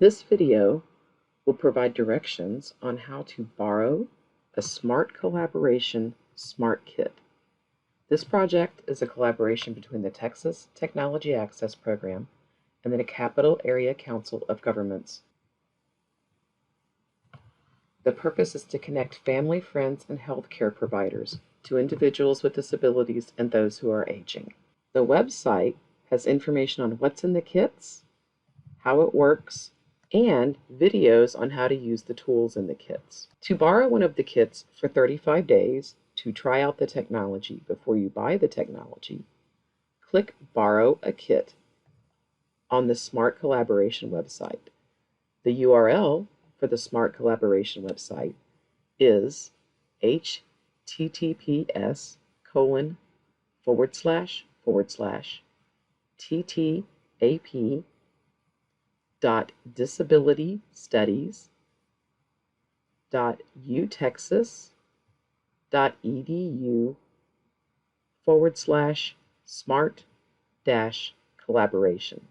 This video will provide directions on how to borrow a Smart Collaboration Smart Kit. This project is a collaboration between the Texas Technology Access Program and the Capital Area Council of Governments. The purpose is to connect family, friends, and healthcare providers to individuals with disabilities and those who are aging. The website has information on what's in the kits, how it works, and videos on how to use the tools in the kits. To borrow one of the kits for 35 days to try out the technology before you buy the technology, click Borrow a Kit on the Smart Collaboration website. The URL for the Smart Collaboration website is https://utexas.smart-collaboration.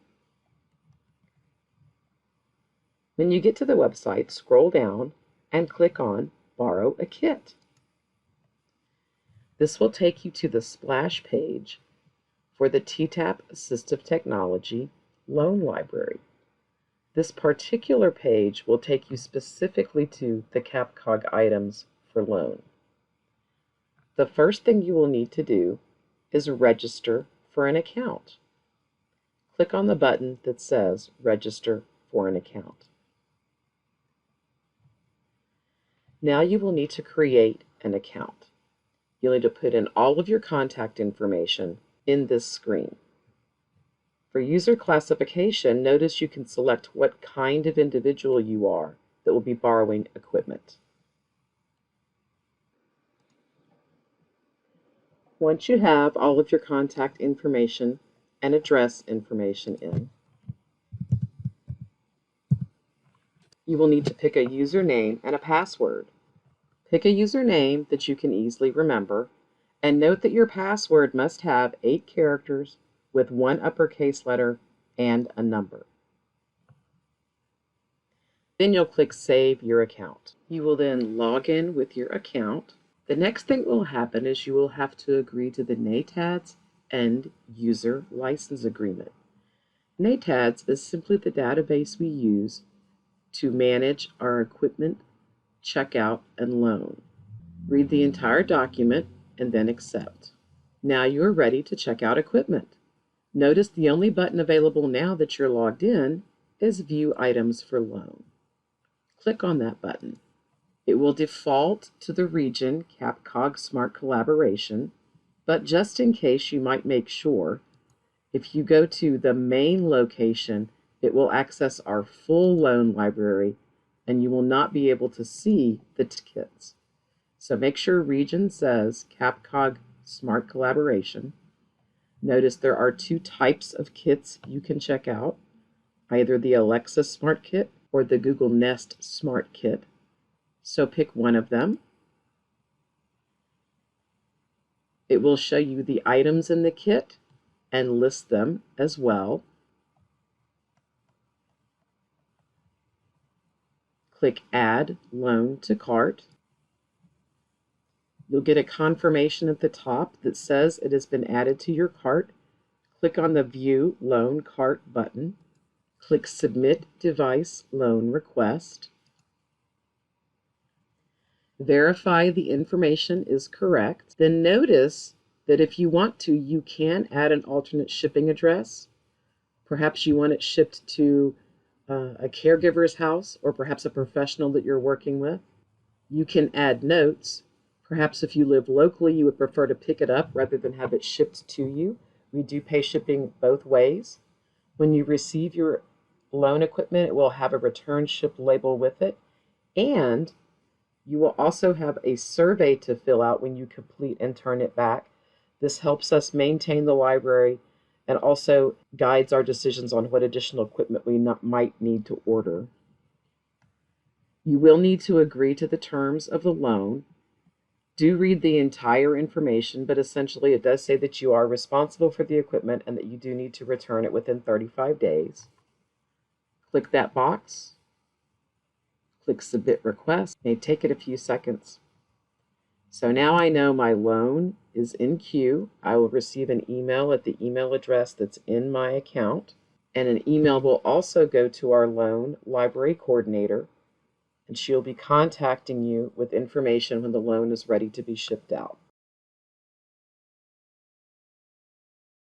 When you get to the website, scroll down and click on Borrow a Kit. This will take you to the splash page for the TTAP Assistive Technology Loan Library. This particular page will take you specifically to the CAPCOG items for loan. The first thing you will need to do is register for an account. Click on the button that says Register for an Account. Now you will need to create an account. You'll need to put in all of your contact information in this screen. For user classification, notice you can select what kind of individual you are that will be borrowing equipment. Once you have all of your contact information and address information in, you will need to pick a username and a password. Pick a username that you can easily remember, and note that your password must have 8 characters with 1 uppercase letter and a number. Then you'll click Save Your Account. You will then log in with your account. The next thing that will happen is you will have to agree to the Natas End User License Agreement. Natas is simply the database we use to manage our equipment, checkout, and loan. Read the entire document and then accept. Now you are ready to check out equipment. Notice the only button available now that you're logged in is View Items for Loan. Click on that button. It will default to the region CAPCOG Smart Collaboration, but just in case you might make sure, if you go to the main location, it will access our full loan library and you will not be able to see the kits. So make sure region says CAPCOG Smart Collaboration. Notice there are 2 types of kits you can check out, either the Alexa Smart Kit or the Google Nest Smart Kit. So pick one of them. It will show you the items in the kit and list them as well. Click Add Loan to Cart. You'll get a confirmation at the top that says it has been added to your cart. Click on the View Loan Cart button. Click Submit Device Loan Request. Verify the information is correct. Then notice that if you want to, you can add an alternate shipping address. Perhaps you want it shipped to a caregiver's house or perhaps a professional that you're working with. You can add notes. Perhaps if you live locally, you would prefer to pick it up rather than have it shipped to you. We do pay shipping both ways. When you receive your loan equipment, it will have a return ship label with it, and you will also have a survey to fill out when you complete and turn it back. This helps us maintain the library and also guides our decisions on what additional equipment we might need to order. You will need to agree to the terms of the loan. Do read the entire information, but essentially it does say that you are responsible for the equipment and that you do need to return it within 35 days. Click that box, click Submit Request. It may take it a few seconds. So now I know my loan is in queue. I will receive an email at the email address that's in my account, and an email will also go to our loan library coordinator, and she'll be contacting you with information when the loan is ready to be shipped out.